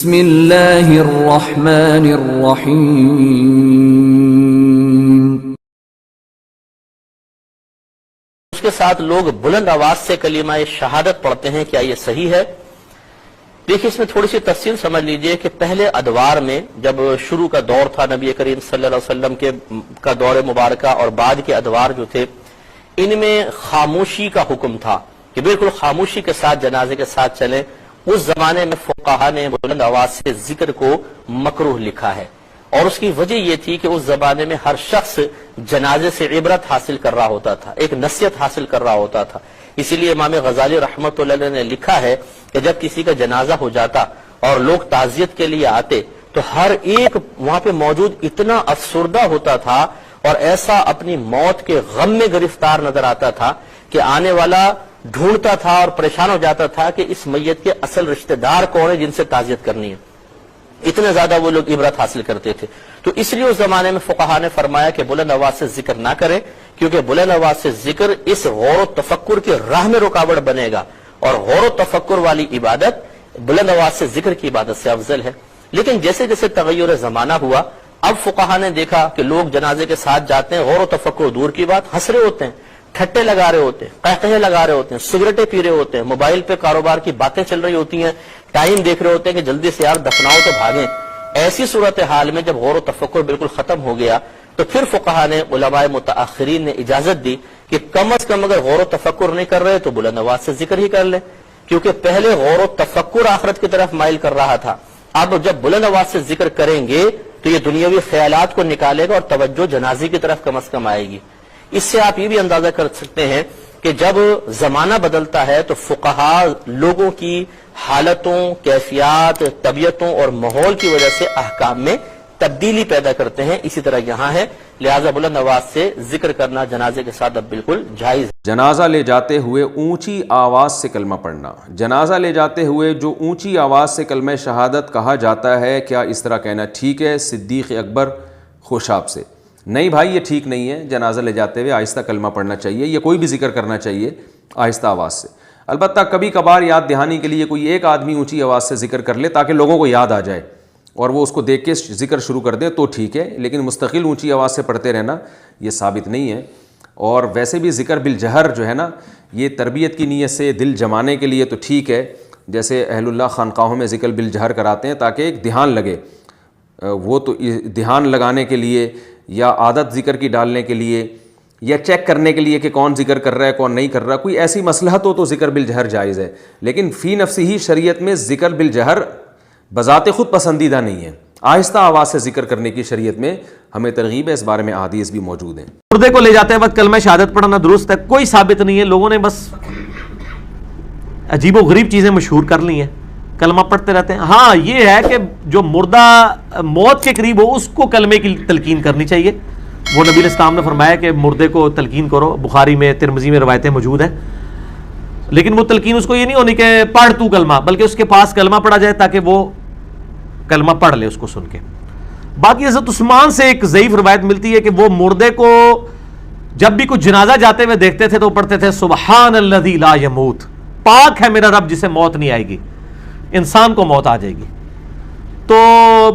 بسم اللہ الرحمن الرحیم۔ اس کے ساتھ لوگ بلند آواز سے کلمہ شہادت پڑھتے ہیں، کیا یہ صحیح ہے؟ دیکھیں، اس میں تھوڑی سی تفصیل سمجھ لیجئے کہ پہلے ادوار میں جب شروع کا دور تھا نبی کریم صلی اللہ علیہ وسلم کا دور مبارکہ، اور بعد کے ادوار جو تھے ان میں خاموشی کا حکم تھا کہ بالکل خاموشی کے ساتھ جنازے کے ساتھ چلیں۔ اس زمانے میں فقہا نے بلند آواز سے ذکر کو مکروہ لکھا ہے، اور اس کی وجہ یہ تھی کہ اس زمانے میں ہر شخص جنازے سے عبرت حاصل کر رہا ہوتا تھا، ایک نصیحت حاصل کر رہا ہوتا تھا۔ اسی لیے امام غزالی رحمۃ اللہ علیہ نے لکھا ہے کہ جب کسی کا جنازہ ہو جاتا اور لوگ تعزیت کے لیے آتے تو ہر ایک وہاں پہ موجود اتنا افسردہ ہوتا تھا اور ایسا اپنی موت کے غم میں گرفتار نظر آتا تھا کہ آنے والا ڈھونڈتا تھا اور پریشان ہو جاتا تھا کہ اس میت کے اصل رشتہ دار کون ہے جن سے تعزیت کرنی ہے۔ اتنے زیادہ وہ لوگ عبرت حاصل کرتے تھے، تو اس لیے اس زمانے میں فقہا نے فرمایا کہ بلند آواز سے ذکر نہ کریں، کیونکہ بلند آواز سے ذکر اس غور و تفکر کی راہ میں رکاوٹ بنے گا، اور غور و تفکر والی عبادت بلند آواز سے ذکر کی عبادت سے افضل ہے۔ لیکن جیسے جیسے تغیر زمانہ ہوا، اب فقہا نے دیکھا کہ لوگ جنازے کے ساتھ جاتے ہیں، غور و تفکر دور کی بات، ہنس رہے ہوتے ہیں، ٹھٹے لگا رہے ہوتے ہیں، قہقہے لگا رہے ہوتے ہیں، سگریٹیں پی رہے ہوتے ہیں، موبائل پہ کاروبار کی باتیں چل رہی ہوتی ہیں، ٹائم دیکھ رہے ہوتے ہیں کہ جلدی سے یار دفناؤ تو بھاگیں۔ ایسی صورتحال میں جب غور و تفکر بالکل ختم ہو گیا تو پھر فقہا نے، علماء متاخرین نے اجازت دی کہ کم از کم اگر غور و تفکر نہیں کر رہے تو بلند آواز سے ذکر ہی کر لیں، کیونکہ پہلے غور و تفکر آخرت کی طرف مائل کر رہا تھا، اب جب بلند آواز سے ذکر کریں گے تو یہ دنیاوی خیالات کو نکالے گا اور توجہ جنازے کی طرف کم از کم آئے گی۔ اس سے آپ یہ بھی اندازہ کر سکتے ہیں کہ جب زمانہ بدلتا ہے تو فقہا لوگوں کی حالتوں، کیفیات، طبیعتوں اور ماحول کی وجہ سے احکام میں تبدیلی پیدا کرتے ہیں۔ اسی طرح یہاں ہے، لہذا بلند آواز سے ذکر کرنا جنازے کے ساتھ اب بالکل جائز ہے۔ جنازہ لے جاتے ہوئے اونچی آواز سے کلمہ پڑھنا۔ جنازہ لے جاتے ہوئے جو اونچی آواز سے کلمہ شہادت کہا جاتا ہے، کیا اس طرح کہنا ٹھیک ہے؟ صدیق اکبر خوشاب سے۔ نہیں بھائی، یہ ٹھیک نہیں ہے۔ جنازہ لے جاتے ہوئے آہستہ کلمہ پڑھنا چاہیے، یا کوئی بھی ذکر کرنا چاہیے آہستہ آواز سے۔ البتہ کبھی کبھار یاد دہانی کے لیے کوئی ایک آدمی اونچی آواز سے ذکر کر لے تاکہ لوگوں کو یاد آ جائے اور وہ اس کو دیکھ کے ذکر شروع کر دے تو ٹھیک ہے، لیکن مستقل اونچی آواز سے پڑھتے رہنا یہ ثابت نہیں ہے۔ اور ویسے بھی ذکر بالجہر جو ہے نا، یہ تربیت کی نیت سے دل جمانے کے لیے تو ٹھیک ہے، جیسے اہل اللہ خانقاہوں میں ذکر بالجہر کراتے ہیں تاکہ ایک دھیان لگے، وہ تو دھیان لگانے کے لیے یا عادت ذکر کی ڈالنے کے لیے یا چیک کرنے کے لیے کہ کون ذکر کر رہا ہے کون نہیں کر رہا، کوئی ایسی مصلحت ہو تو ذکر بالجہر جائز ہے، لیکن فی نفسی ہی شریعت میں ذکر بالجہر بذات خود پسندیدہ نہیں ہے۔ آہستہ آواز سے ذکر کرنے کی شریعت میں ہمیں ترغیب ہے، اس بارے میں احادیث بھی موجود ہیں۔ مردے کو لے جاتے وقت کلمہ شہادت پڑھنا درست ہے، کوئی ثابت نہیں ہے، لوگوں نے بس عجیب و غریب چیزیں مشہور کر لی ہیں، کلمہ پڑھتے رہتے ہیں۔ ہاں یہ ہے کہ جو مردہ موت کے قریب ہو اس کو کلمے کی تلقین کرنی چاہیے، وہ نبی علیہ السلام نے فرمایا کہ مردے کو تلقین کرو، بخاری میں ترمذی میں روایتیں موجود ہیں، لیکن وہ تلقین اس کو یہ نہیں ہونی کہ پڑھ تو کلمہ، بلکہ اس کے پاس کلمہ پڑھا جائے تاکہ وہ کلمہ پڑھ لے اس کو سن کے۔ باقی حضرت عثمان سے ایک ضعیف روایت ملتی ہے کہ وہ مردے کو جب بھی کچھ جنازہ جاتے ہوئے دیکھتے تھے تو وہ پڑھتے تھے سبحان الذی لا یموت، پاک ہے میرا رب جسے موت نہیں آئے گی، انسان کو موت آ جائے گی۔ تو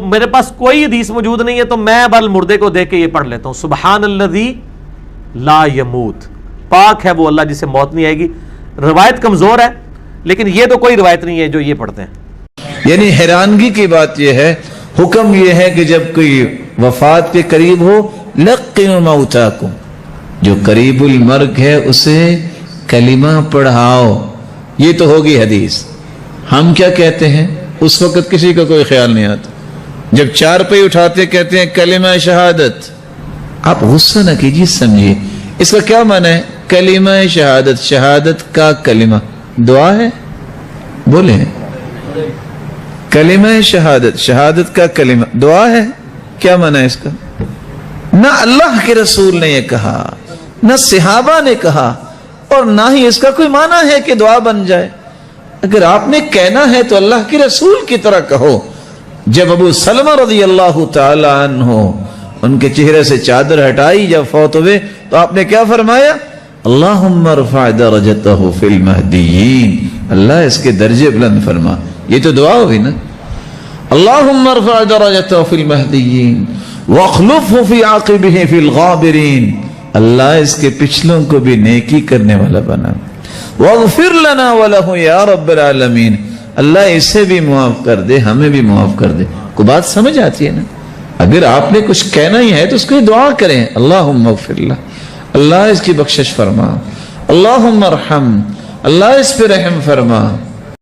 میرے پاس کوئی حدیث موجود نہیں ہے تو میں بل مردے کو دیکھ کے یہ پڑھ لیتا ہوں سبحان الذی لا یموت، پاک ہے وہ اللہ جسے موت نہیں آئے گی۔ روایت کمزور ہے، لیکن یہ تو کوئی روایت نہیں ہے جو یہ پڑھتے ہیں۔ یعنی حیرانگی کی بات یہ ہے، حکم یہ ہے کہ جب کوئی وفات کے قریب ہو لقنوا موتاکم، جو قریب المرگ ہے اسے کلمہ پڑھاؤ، یہ تو ہوگی حدیث۔ ہم کیا کہتے ہیں؟ اس وقت کسی کا کوئی خیال نہیں آتا، جب چار پہ اٹھاتے کہتے ہیں کلمہ شہادت۔ آپ غصہ نہ کیجیے، سمجھیے اس کا کیا معنی ہے۔ کلمہ شہادت، شہادت کا کلمہ دعا ہے، بولیں کلمہ شہادت، شہادت کا کلمہ دعا ہے، کیا معنی ہے اس کا؟ نہ اللہ کے رسول نے یہ کہا، نہ صحابہ نے کہا، اور نہ ہی اس کا کوئی معنی ہے کہ دعا بن جائے۔ اگر آپ نے کہنا ہے تو اللہ کے رسول کی طرح کہو۔ جب ابو سلمہ رضی اللہ تعالی عنہ ان کے چہرے سے چادر ہٹائی جب فوت ہوئے تو آپ نے کیا فرمایا؟ اللہم ارفع درجتہ فی المہدیین، اللہ اس کے درجے بلند فرما۔ یہ تو دعا ہوئی نا۔ اللہم ارفع درجتہ فی المہدیین واخلفہ فی عاقبہ فی الغابرین، اللہ اس کے پچھلوں کو بھی نیکی کرنے والا بنا، واغفر لنا ولہ یا رب العالمین، اللہ اسے بھی معاف کر دے، ہمیں بھی معاف کر دے۔ کو بات سمجھ آتی ہے نا؟ اگر آپ نے کچھ کہنا ہی ہے تو اس کو دعا کریں، اللہم اغفر لہ، اللہ اس کی بخشش فرما، اللہم ارحم، اللہ اس پہ رحم فرما،